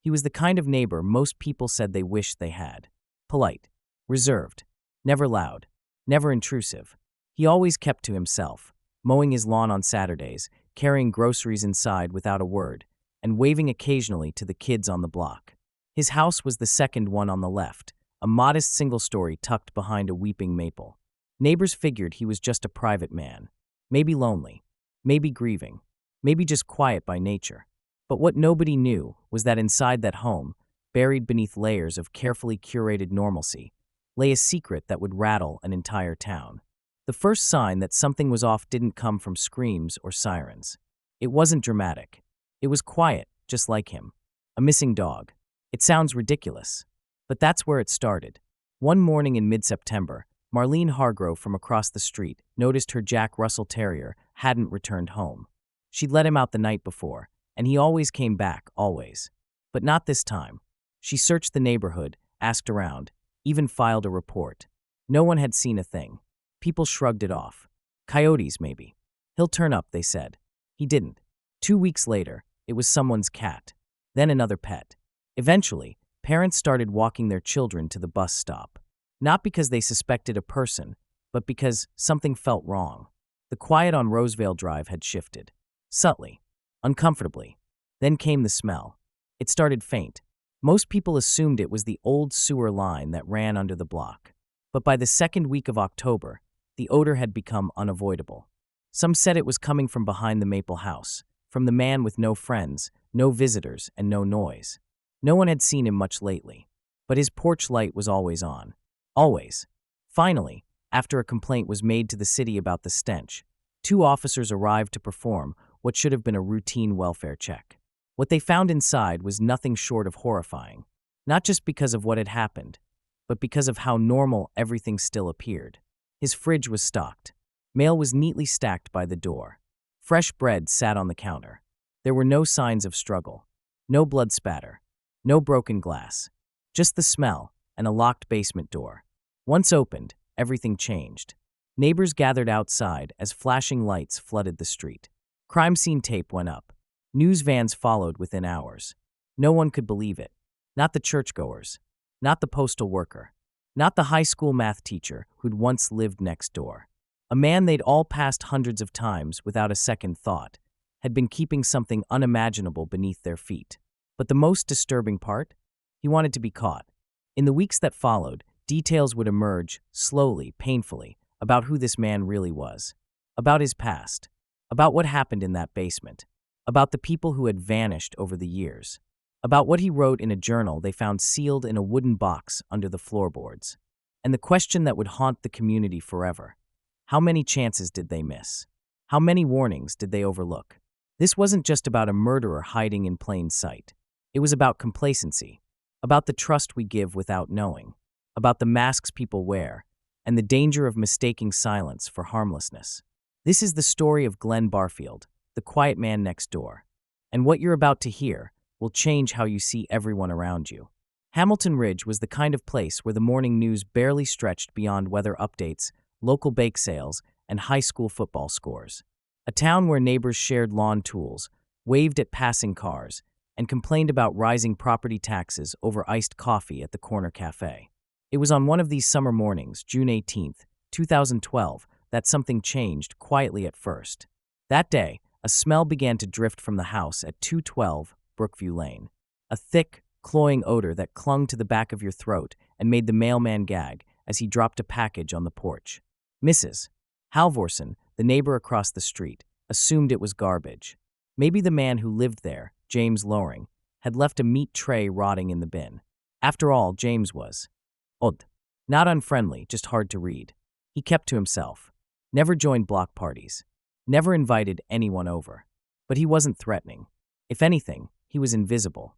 He was the kind of neighbor most people said they wished they had. Polite, reserved, never loud, never intrusive. He always kept to himself, mowing his lawn on Saturdays, carrying groceries inside without a word, and waving occasionally to the kids on the block. His house was the second one on the left, a modest single story tucked behind a weeping maple. Neighbors figured he was just a private man, maybe lonely, maybe grieving, maybe just quiet by nature. But what nobody knew was that inside that home, buried beneath layers of carefully curated normalcy, lay a secret that would rattle an entire town. The first sign that something was off didn't come from screams or sirens. It wasn't dramatic. It was quiet, just like him. A missing dog. It sounds ridiculous, but that's where it started. One morning in mid-September, Marlene Hargrove from across the street noticed her Jack Russell Terrier hadn't returned home. She'd let him out the night before, and he always came back, always. But not this time. She searched the neighborhood, asked around, even filed a report. No one had seen a thing. People shrugged it off. Coyotes, maybe. He'll turn up, they said. He didn't. 2 weeks later, it was someone's cat. Then another pet. Eventually, parents started walking their children to the bus stop. Not because they suspected a person, but because something felt wrong. The quiet on Rosevale Drive had shifted. Subtly. Uncomfortably. Then came the smell. It started faint. Most people assumed it was the old sewer line that ran under the block. But by the second week of October, the odor had become unavoidable. Some said it was coming from behind the Maple House, from the man with no friends, no visitors, and no noise. No one had seen him much lately, but his porch light was always on. Always. Finally, after a complaint was made to the city about the stench, 2 officers arrived to perform what should have been a routine welfare check. What they found inside was nothing short of horrifying, not just because of what had happened, but because of how normal everything still appeared. His fridge was stocked. Mail was neatly stacked by the door. Fresh bread sat on the counter. There were no signs of struggle, no blood spatter, no broken glass, just the smell and a locked basement door. Once opened, everything changed. Neighbors gathered outside as flashing lights flooded the street. Crime scene tape went up. News vans followed within hours. No one could believe it. Not the churchgoers. Not the postal worker. Not the high school math teacher who'd once lived next door. A man they'd all passed hundreds of times without a second thought had been keeping something unimaginable beneath their feet. But the most disturbing part? He wanted to be caught. In the weeks that followed, details would emerge, slowly, painfully, about who this man really was. About his past. About what happened in that basement. About the people who had vanished over the years. About what he wrote in a journal they found sealed in a wooden box under the floorboards. And the question that would haunt the community forever. How many chances did they miss? How many warnings did they overlook? This wasn't just about a murderer hiding in plain sight. It was about complacency. About the trust we give without knowing. About the masks people wear. And the danger of mistaking silence for harmlessness. This is the story of Glenn Barfield, the quiet man next door. And what you're about to hear will change how you see everyone around you. Hamilton Ridge was the kind of place where the morning news barely stretched beyond weather updates, local bake sales, and high school football scores. A town where neighbors shared lawn tools, waved at passing cars, and complained about rising property taxes over iced coffee at the corner cafe. It was on one of these summer mornings, June 18, 2012, that something changed quietly at first. That day, a smell began to drift from the house at 212 Brookview Lane. A thick, cloying odor that clung to the back of your throat and made the mailman gag as he dropped a package on the porch. Mrs. Halvorsen, the neighbor across the street, assumed it was garbage. Maybe the man who lived there, James Loring, had left a meat tray rotting in the bin. After all, James was odd. Not unfriendly, just hard to read. He kept to himself. Never joined block parties. Never invited anyone over. But he wasn't threatening. If anything, he was invisible.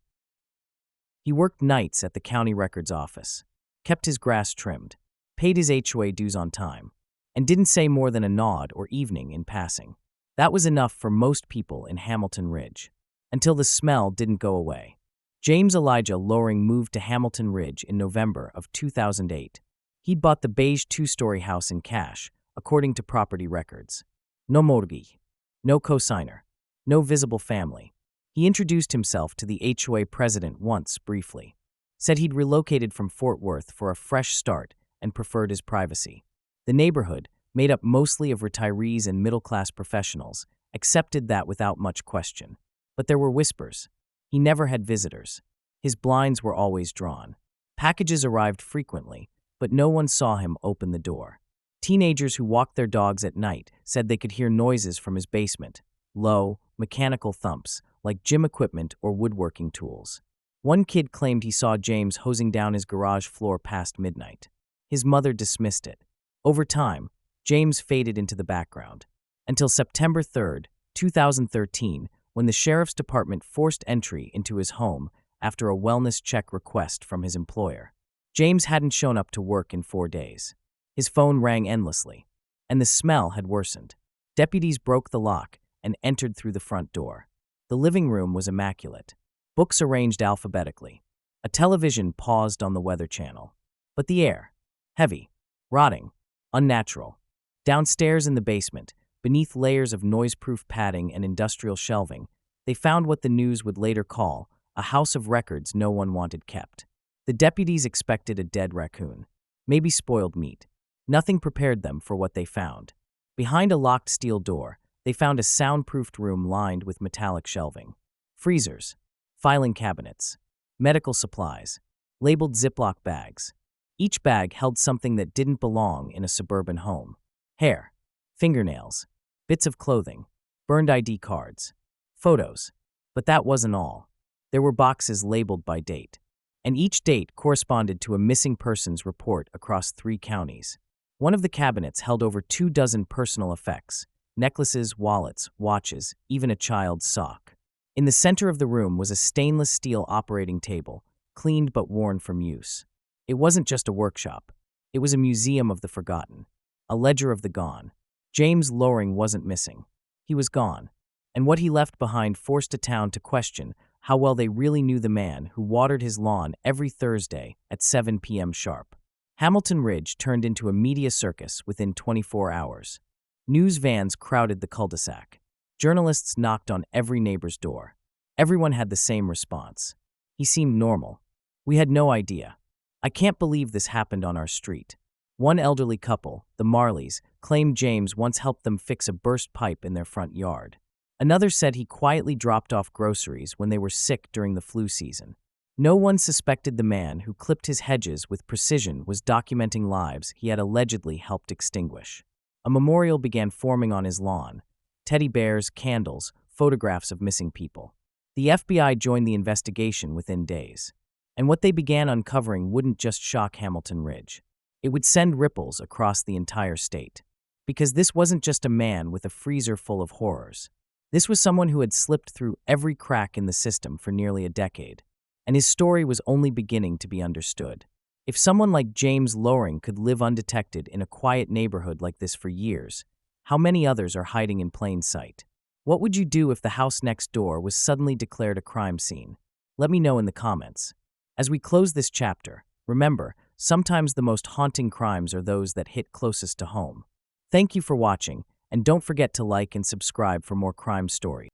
He worked nights at the county records office, kept his grass trimmed, paid his HOA dues on time, and didn't say more than a nod or evening in passing. That was enough for most people in Hamilton Ridge, until the smell didn't go away. James Elijah Loring moved to Hamilton Ridge in November of 2008. He'd bought the beige 2-story house in cash, according to property records. No mortgage, no cosigner, no visible family, He introduced himself to the HOA president once, briefly. Said he'd relocated from Fort Worth for a fresh start and preferred his privacy. The neighborhood, made up mostly of retirees and middle-class professionals, accepted that without much question. But there were whispers. He never had visitors. His blinds were always drawn. Packages arrived frequently, but no one saw him open the door. Teenagers who walked their dogs at night said they could hear noises from his basement, low, mechanical thumps, like gym equipment or woodworking tools. One kid claimed he saw James hosing down his garage floor past midnight. His mother dismissed it. Over time, James faded into the background, until September 3, 2013, when the sheriff's department forced entry into his home after a wellness check request from his employer. James hadn't shown up to work in 4 days. His phone rang endlessly, and the smell had worsened. Deputies broke the lock and entered through the front door. The living room was immaculate. Books arranged alphabetically. A television paused on the Weather Channel. But the air, heavy, rotting, unnatural. Downstairs in the basement, beneath layers of noise-proof padding and industrial shelving, they found what the news would later call a house of records no one wanted kept. The deputies expected a dead raccoon, maybe spoiled meat. Nothing prepared them for what they found. Behind a locked steel door, they found a soundproofed room lined with metallic shelving. Freezers, filing cabinets, medical supplies, labeled Ziploc bags. Each bag held something that didn't belong in a suburban home. Hair, fingernails, bits of clothing, burned ID cards, photos. But that wasn't all. There were boxes labeled by date, and each date corresponded to a missing persons report across 3 counties. One of the cabinets held over 24 personal effects: necklaces, wallets, watches, even a child's sock. In the center of the room was a stainless steel operating table, cleaned but worn from use. It wasn't just a workshop. It was a museum of the forgotten, a ledger of the gone. James Loring wasn't missing. He was gone, and what he left behind forced a town to question how well they really knew the man who watered his lawn every Thursday at 7 p.m. sharp. Hamilton Ridge turned into a media circus within 24 hours. News vans crowded the cul-de-sac. Journalists knocked on every neighbor's door. Everyone had the same response. He seemed normal. We had no idea. I can't believe this happened on our street. One elderly couple, the Marleys, claimed James once helped them fix a burst pipe in their front yard. Another said he quietly dropped off groceries when they were sick during the flu season. No one suspected the man who clipped his hedges with precision was documenting lives he had allegedly helped extinguish. A memorial began forming on his lawn. Teddy bears, candles, photographs of missing people. The FBI joined the investigation within days. And what they began uncovering wouldn't just shock Hamilton Ridge. It would send ripples across the entire state. Because this wasn't just a man with a freezer full of horrors. This was someone who had slipped through every crack in the system for nearly a decade. And his story was only beginning to be understood. If someone like James Loring could live undetected in a quiet neighborhood like this for years, how many others are hiding in plain sight? What would you do if the house next door was suddenly declared a crime scene? Let me know in the comments. As we close this chapter, remember, sometimes the most haunting crimes are those that hit closest to home. Thank you for watching, and don't forget to like and subscribe for more crime stories.